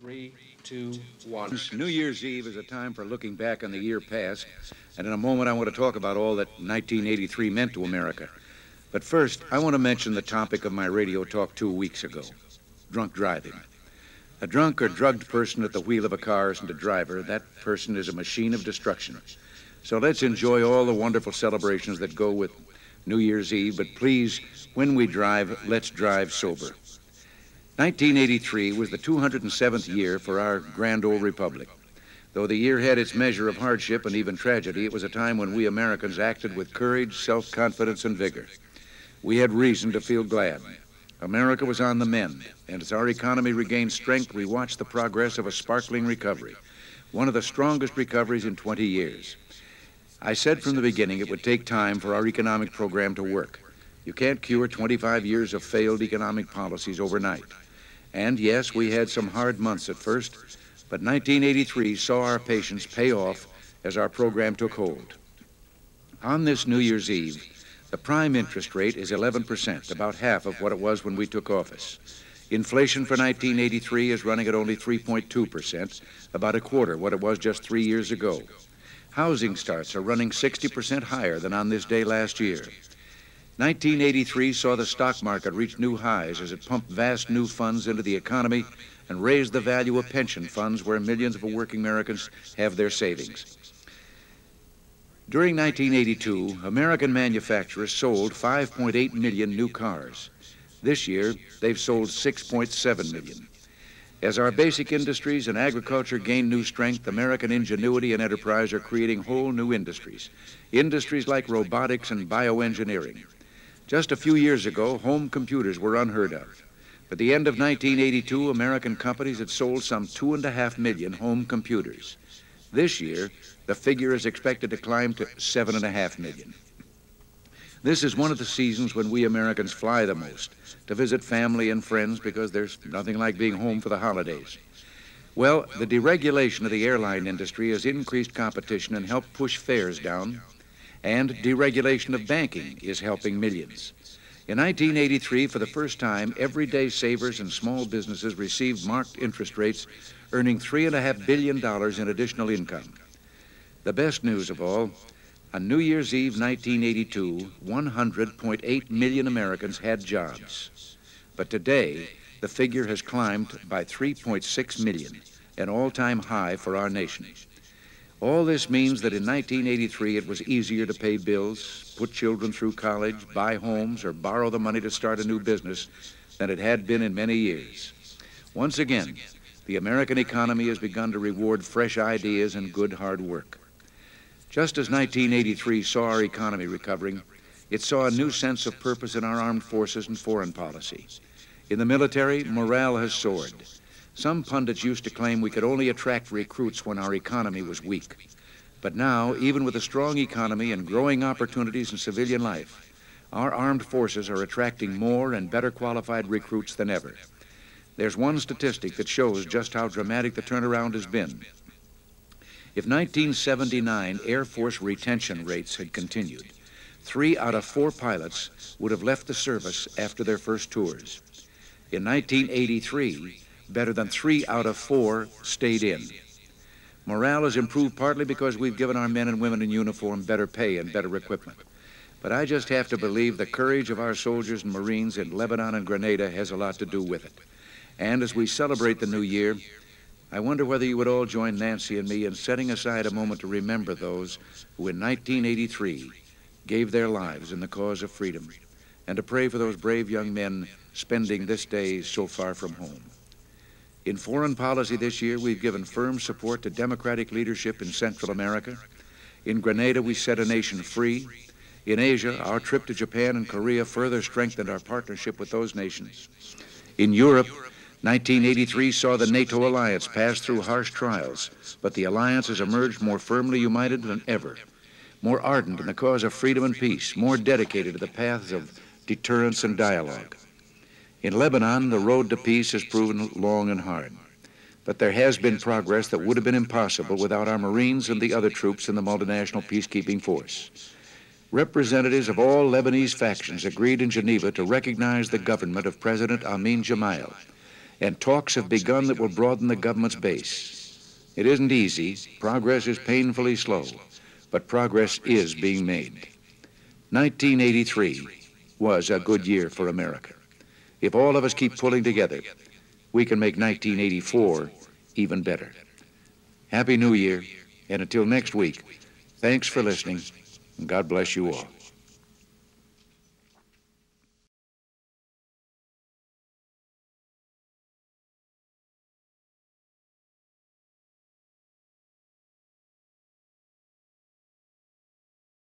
Three, two, one. New Year's Eve is a time for looking back on the year past, and in a moment I want to talk about all that 1983 meant to America. But first, I want to mention the topic of my radio talk 2 weeks ago, drunk driving. A drunk or drugged person at the wheel of a car isn't a driver. That person is a machine of destruction. So let's enjoy all the wonderful celebrations that go with New Year's Eve, but please, when we drive, let's drive sober. 1983 was the 207th year for our grand old republic. Though the year had its measure of hardship and even tragedy, it was a time when we Americans acted with courage, self-confidence, and vigor. We had reason to feel glad. America was on the mend, and as our economy regained strength, we watched the progress of a sparkling recovery, one of the strongest recoveries in 20 years. I said from the beginning it would take time for our economic program to work. You can't cure 25 years of failed economic policies overnight. And yes, we had some hard months at first, but 1983 saw our patience pay off as our program took hold. On this New Year's Eve, the prime interest rate is 11%, about half of what it was when we took office. Inflation for 1983 is running at only 3.2%, about a quarter what it was just 3 years ago. Housing starts are running 60% higher than on this day last year. 1983 saw the stock market reach new highs as it pumped vast new funds into the economy and raised the value of pension funds where millions of working Americans have their savings. During 1982, American manufacturers sold 5.8 million new cars. This year, they've sold 6.7 million. As our basic industries and agriculture gain new strength, American ingenuity and enterprise are creating whole new industries. Industries like robotics and bioengineering. Just a few years ago, home computers were unheard of. At the end of 1982, American companies had sold some 2.5 million home computers. This year, the figure is expected to climb to 7.5 million. This is one of the seasons when we Americans fly the most, to visit family and friends because there's nothing like being home for the holidays. Well, the deregulation of the airline industry has increased competition and helped push fares down, and deregulation of banking is helping millions. In 1983, for the first time, everyday savers and small businesses received marked interest rates, earning $3.5 billion in additional income. The best news of all, on New Year's Eve 1982, 100.8 million Americans had jobs. But today, the figure has climbed by 3.6 million, an all-time high for our nation. All this means that in 1983 it was easier to pay bills, put children through college, buy homes, or borrow the money to start a new business than it had been in many years. Once again, the American economy has begun to reward fresh ideas and good hard work. Just as 1983 saw our economy recovering, it saw a new sense of purpose in our armed forces and foreign policy. In the military, morale has soared. Some pundits used to claim we could only attract recruits when our economy was weak. But now, even with a strong economy and growing opportunities in civilian life, our armed forces are attracting more and better qualified recruits than ever. There's one statistic that shows just how dramatic the turnaround has been. If 1979 Air Force retention rates had continued, 3 out of 4 pilots would have left the service after their first tours. In 1983, better than 3 out of 4 stayed in. Morale has improved partly because we've given our men and women in uniform better pay and better equipment. But I just have to believe the courage of our soldiers and Marines in Lebanon and Grenada has a lot to do with it. And as we celebrate the new year, I wonder whether you would all join Nancy and me in setting aside a moment to remember those who in 1983 gave their lives in the cause of freedom, and to pray for those brave young men spending this day so far from home. In foreign policy this year, we've given firm support to democratic leadership in Central America. In Grenada, we set a nation free. In Asia, our trip to Japan and Korea further strengthened our partnership with those nations. In Europe, 1983 saw the NATO alliance pass through harsh trials, but the alliance has emerged more firmly united than ever, more ardent in the cause of freedom and peace, more dedicated to the paths of deterrence and dialogue. In Lebanon, the road to peace has proven long and hard, but there has been progress that would have been impossible without our Marines and the other troops in the multinational peacekeeping force. Representatives of all Lebanese factions agreed in Geneva to recognize the government of President Amin Gemayel. and talks have begun that will broaden the government's base. It isn't easy. Progress is painfully slow, but progress is being made. 1983 was a good year for America. If all of us keep pulling together, we can make 1984 even better. Happy New Year, and until next week, thanks for listening, and God bless you all.